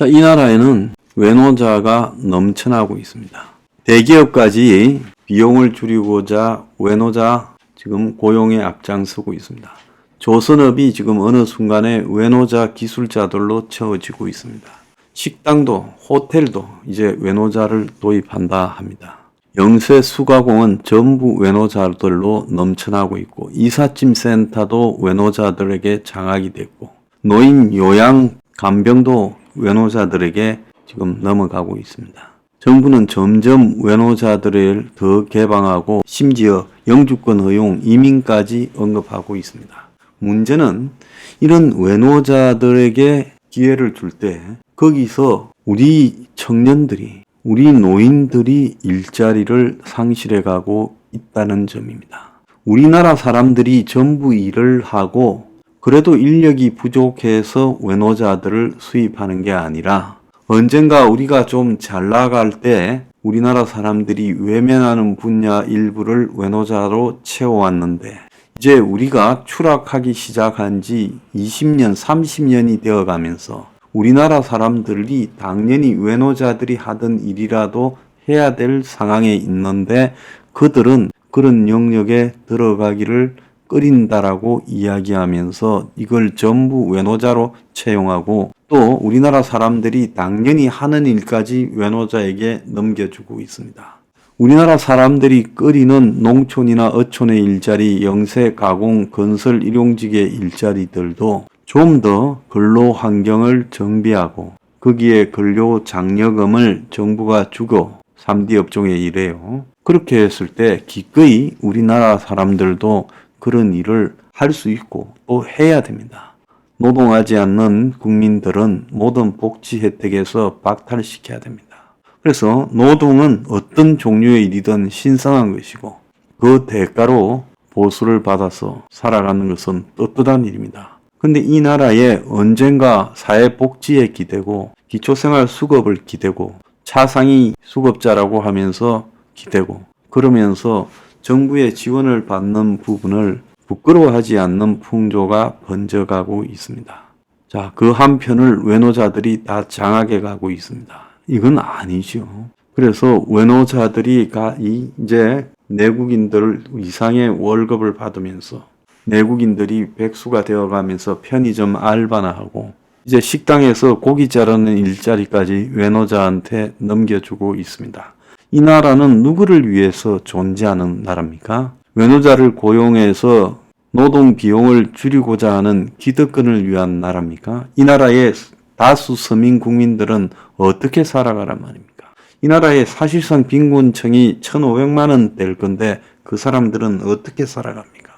자, 이 나라에는 외노자가 넘쳐나고 있습니다. 대기업까지 비용을 줄이고자 외노자 지금 고용에 앞장서고 있습니다. 조선업이 지금 어느 순간에 외노자 기술자들로 채워지고 있습니다. 식당도 호텔도 이제 외노자를 도입한다 합니다. 영세 수가공은 전부 외노자들로 넘쳐나고 있고 이삿짐 센터도 외노자들에게 장악이 됐고 노인 요양 간병도 외노자들에게 지금 넘어가고 있습니다. 정부는 점점 외노자들을 더 개방하고 심지어 영주권 허용, 이민까지 언급하고 있습니다. 문제는 이런 외노자들에게 기회를 줄 때 거기서 우리 청년들이, 우리 노인들이 일자리를 상실해 가고 있다는 점입니다. 우리나라 사람들이 전부 일을 하고 그래도 인력이 부족해서 외노자들을 수입하는 게 아니라 언젠가 우리가 좀 잘 나갈 때 우리나라 사람들이 외면하는 분야 일부를 외노자로 채워왔는데 이제 우리가 추락하기 시작한 지 20년, 30년이 되어 가면서 우리나라 사람들이 당연히 외노자들이 하던 일이라도 해야 될 상황에 있는데 그들은 그런 영역에 들어가기를 꺼린다라고 이야기하면서 이걸 전부 외노자로 채용하고 또 우리나라 사람들이 당연히 하는 일까지 외노자에게 넘겨주고 있습니다. 우리나라 사람들이 꺼리는 농촌이나 어촌의 일자리, 영세, 가공, 건설, 일용직의 일자리들도 좀 더 근로 환경을 정비하고 거기에 근로 장려금을 정부가 주고 3D 업종에 일해요. 그렇게 했을 때 기꺼이 우리나라 사람들도 그런 일을 할 수 있고 또 해야 됩니다. 노동하지 않는 국민들은 모든 복지 혜택에서 박탈시켜야 됩니다. 그래서 노동은 어떤 종류의 일이든 신성한 것이고 그 대가로 보수를 받아서 살아가는 것은 떳떳한 일입니다. 근데 이 나라에 언젠가 사회복지에 기대고 기초생활수급을 기대고 차상위 수급자라고 하면서 기대고 그러면서 정부의 지원을 받는 부분을 부끄러워하지 않는 풍조가 번져가고 있습니다. 자, 그 한편을 외노자들이 다 장악해 가고 있습니다. 이건 아니죠. 그래서 외노자들이 이제 내국인들 이상의 월급을 받으면서 내국인들이 백수가 되어가면서 편의점 알바나 하고 이제 식당에서 고기 자르는 일자리까지 외노자한테 넘겨주고 있습니다. 이 나라는 누구를 위해서 존재하는 나라입니까? 외노자를 고용해서 노동 비용을 줄이고자 하는 기득권을 위한 나라입니까? 이 나라의 다수 서민 국민들은 어떻게 살아가란 말입니까? 이 나라의 사실상 빈곤층이 1,500만 원 될 건데 그 사람들은 어떻게 살아갑니까?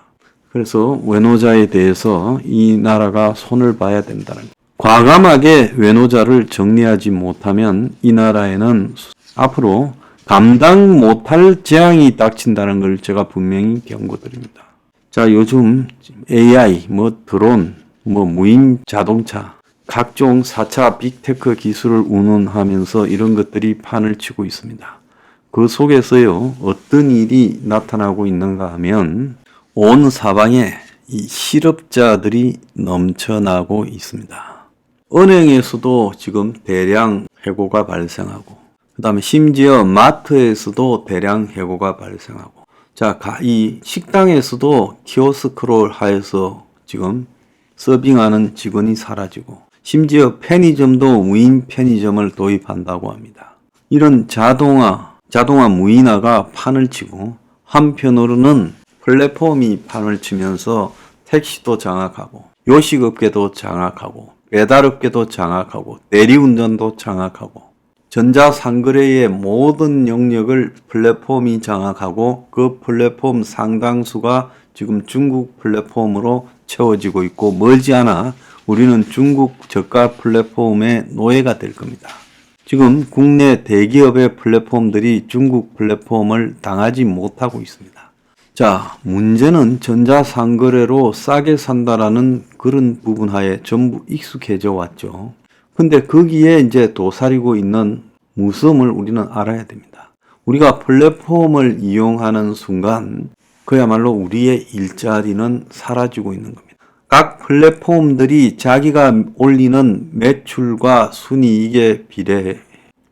그래서 외노자에 대해서 이 나라가 손을 봐야 된다는 거예요. 과감하게 외노자를 정리하지 못하면 이 나라에는 앞으로 감당 못할 재앙이 닥친다는 걸 제가 분명히 경고드립니다. 자, 요즘 AI, 드론, 무인 자동차, 각종 4차 빅테크 기술을 운운하면서 이런 것들이 판을 치고 있습니다. 그 속에서요, 어떤 일이 나타나고 있는가 하면 온 사방에 이 실업자들이 넘쳐나고 있습니다. 은행에서도 지금 대량 해고가 발생하고 그 다음에 심지어 마트에서도 대량 해고가 발생하고 자, 이 식당에서도 키오스크로 하여서 지금 서빙하는 직원이 사라지고 심지어 편의점도 무인 편의점을 도입한다고 합니다. 이런 자동화 무인화가 판을 치고 한편으로는 플랫폼이 판을 치면서 택시도 장악하고 요식업계도 장악하고 배달업계도 장악하고 대리운전도 장악하고 전자상거래의 모든 영역을 플랫폼이 장악하고 그 플랫폼 상당수가 지금 중국 플랫폼으로 채워지고 있고 멀지않아 우리는 중국 저가 플랫폼의 노예가 될 겁니다. 지금 국내 대기업의 플랫폼들이 중국 플랫폼을 당하지 못하고 있습니다. 자, 문제는 전자상거래로 싸게 산다라는 그런 부분 하에 전부 익숙해져 왔죠. 근데 거기에 이제 도사리고 있는 무서움을 우리는 알아야 됩니다. 우리가 플랫폼을 이용하는 순간 그야말로 우리의 일자리는 사라지고 있는 겁니다. 각 플랫폼들이 자기가 올리는 매출과 순이익에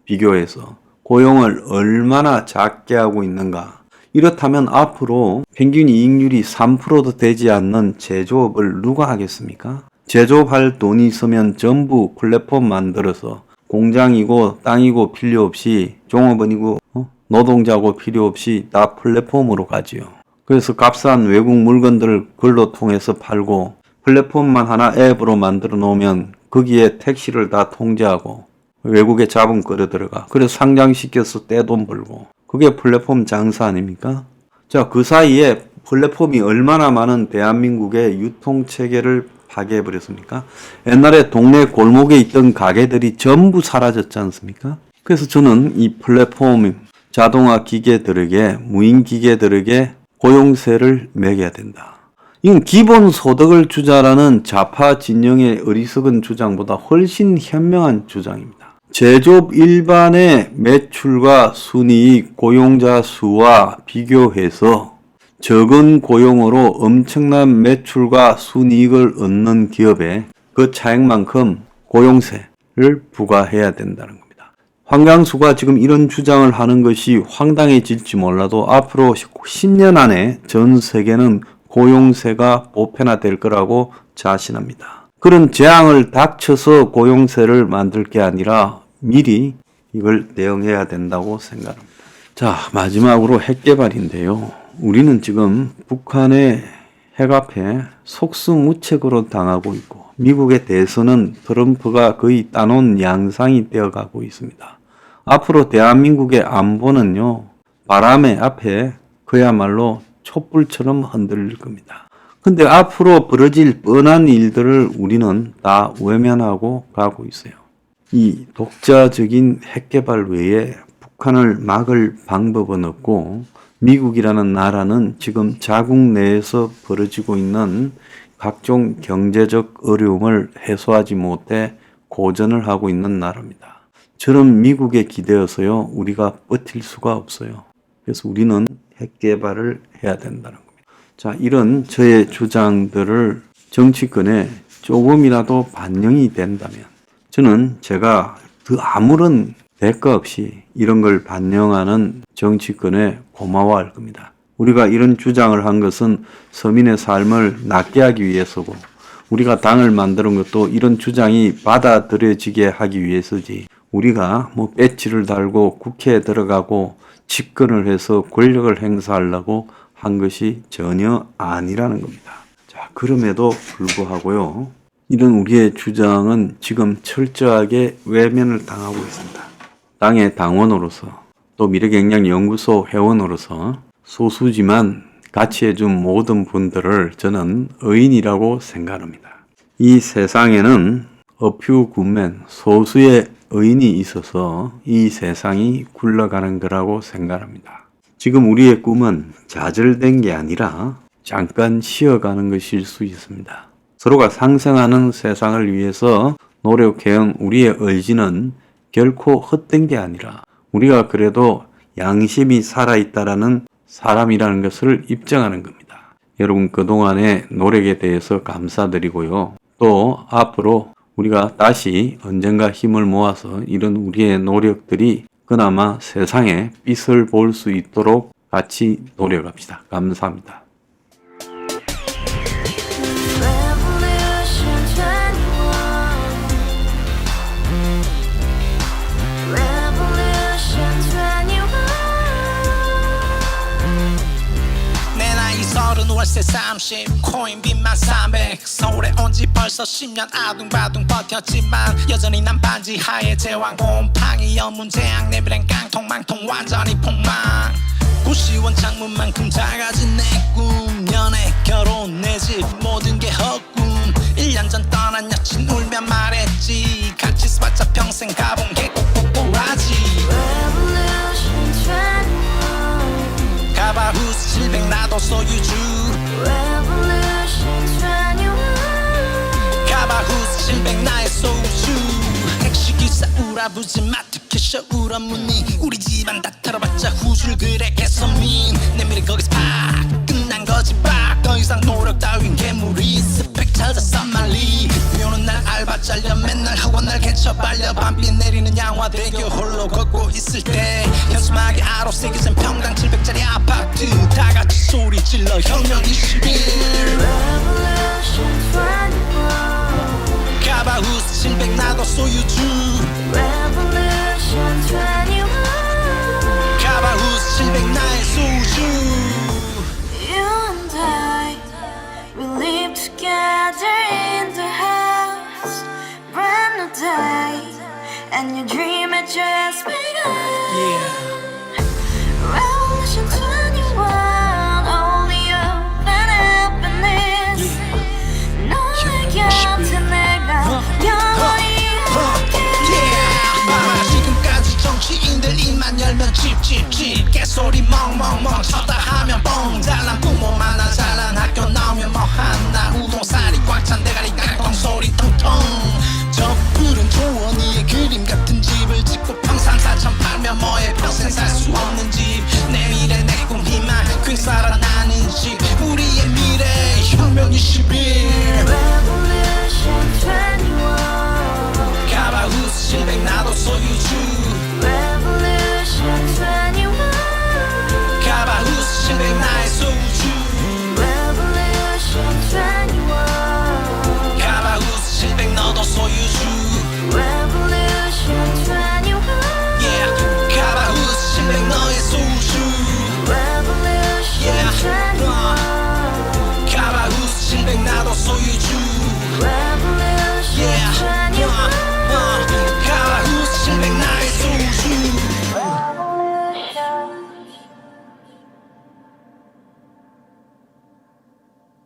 비교해서 고용을 얼마나 작게 하고 있는가. 이렇다면 앞으로 평균 이익률이 3%도 되지 않는 제조업을 누가 하겠습니까? 제조업할 돈이 있으면 전부 플랫폼 만들어서 공장이고 땅이고 필요 없이 종업원이고 노동자고 필요 없이 다 플랫폼으로 가지요. 그래서 값싼 외국 물건들을 그걸로 통해서 팔고 플랫폼만 하나 앱으로 만들어 놓으면 거기에 택시를 다 통제하고 외국에 자본 끌어 들어가. 그래서 상장시켜서 떼돈 벌고. 그게 플랫폼 장사 아닙니까? 자, 그 사이에 플랫폼이 얼마나 많은 대한민국의 유통체계를 파괴해버렸습니까? 옛날에 동네 골목에 있던 가게들이 전부 사라졌지 않습니까? 그래서 저는 이 플랫폼 자동화 기계들에게, 무인 기계들에게 고용세를 매겨야 된다. 이건 기본소득을 주자라는 좌파 진영의 어리석은 주장보다 훨씬 현명한 주장입니다. 제조업 일반의 매출과 순이익, 고용자 수와 비교해서 적은 고용으로 엄청난 매출과 순이익을 얻는 기업에 그 차액만큼 고용세를 부과해야 된다는 겁니다. 황강수가 지금 이런 주장을 하는 것이 황당해질지 몰라도 앞으로 10년 안에 전 세계는 고용세가 보편화될 거라고 자신합니다. 그런 재앙을 닥쳐서 고용세를 만들 게 아니라 미리 이걸 대응해야 된다고 생각합니다. 자, 마지막으로 핵개발인데요. 우리는 지금 북한의 핵 앞에 속수무책으로 당하고 있고 미국의 대선은 트럼프가 거의 따놓은 양상이 되어가고 있습니다. 앞으로 대한민국의 안보는요, 바람의 앞에 그야말로 촛불처럼 흔들릴 겁니다. 근데 앞으로 벌어질 뻔한 일들을 우리는 다 외면하고 가고 있어요. 이 독자적인 핵개발 외에 북한을 막을 방법은 없고 미국이라는 나라는 지금 자국 내에서 벌어지고 있는 각종 경제적 어려움을 해소하지 못해 고전을 하고 있는 나라입니다. 저런 미국에 기대어서요, 우리가 버틸 수가 없어요. 그래서 우리는 핵개발을 해야 된다는 겁니다. 자, 이런 저의 주장들을 정치권에 조금이라도 반영이 된다면 저는 제가 그 아무런 대가 없이 이런 걸 반영하는 정치권에 고마워할 겁니다. 우리가 이런 주장을 한 것은 서민의 삶을 낫게 하기 위해서고 우리가 당을 만드는 것도 이런 주장이 받아들여지게 하기 위해서지 우리가 뭐 배지를 달고 국회에 들어가고 집권을 해서 권력을 행사하려고 한 것이 전혀 아니라는 겁니다. 자, 그럼에도 불구하고요, 이런 우리의 주장은 지금 철저하게 외면을 당하고 있습니다. 당의 당원으로서 또 미래경량연구소 회원으로서 소수지만 같이 해준 모든 분들을 저는 의인이라고 생각합니다. 이 세상에는 a few good men, 소수의 의인이 있어서 이 세상이 굴러가는 거라고 생각합니다. 지금 우리의 꿈은 좌절된 게 아니라 잠깐 쉬어가는 것일 수 있습니다. 서로가 상생하는 세상을 위해서 노력해온 우리의 의지는 결코 헛된 게 아니라 우리가 그래도 양심이 살아있다라는 사람이라는 것을 입증하는 겁니다. 여러분 그동안의 노력에 대해서 감사드리고요. 또 앞으로 우리가 다시 언젠가 힘을 모아서 이런 우리의 노력들이 그나마 세상에 빛을 볼 수 있도록 같이 노력합시다. 감사합니다. 월세 30 코인빚만 300 서울에 온 지 벌써 10년 아둥바둥 버텼지만 여전히 난 반지 하에 제왕 곰팡이 연문제약 내비랭 깡통망통 완전히 폭망 90원 창문만큼 작아진 내 꿈 연애 결혼 내 집 모든 게 헛꿈 1년 전 떠난 여친 울며 말했지 같이 써봤자 평생 가본 게 꼭꼭꼭라지 가바후스 700 나도 소유주 가바후스 700 나의 소유주 택시기사 우라부지 마트캐셔 울어무니 우리 집안 다 털어봤자 후줄 그래 개선민 내 미래 거기서 팍 끝난 거지 팍 더 이상 노력 따윈 괴물이 스펙 살다 쌈말리 비 오는 날 알바 잘려 맨날 학원 날 개쳐 빨려 밤비 내리는 양화대교 홀로 걷고 있을 때 현수막에 아로 새겨진 평당 700짜리 아파트 다 같이 소리 질러 혁명 21 Revolution 21 가바후스 700 나도 소유주 Revolution 21 가바후스 700 나의 소주 You and I, we live together in the house. Brand new day, and your dream had just begun. yeah. Revolution 21, only hope and happiness. 너의 곁에 내가 영원히 지금까지 정치인들 입만 열면 찝찝찝 개소리 멍멍멍 쳤다 하면 뻥 잘난 부모 만나 잘난 학교 나오면 뭐하나 우동살이 꽉 찬 대가리 깡통 소리 통통 저 푸른 조원이의 그림 같은 집을 짓고 평상 4천 팔면 뭐해 평생 살 수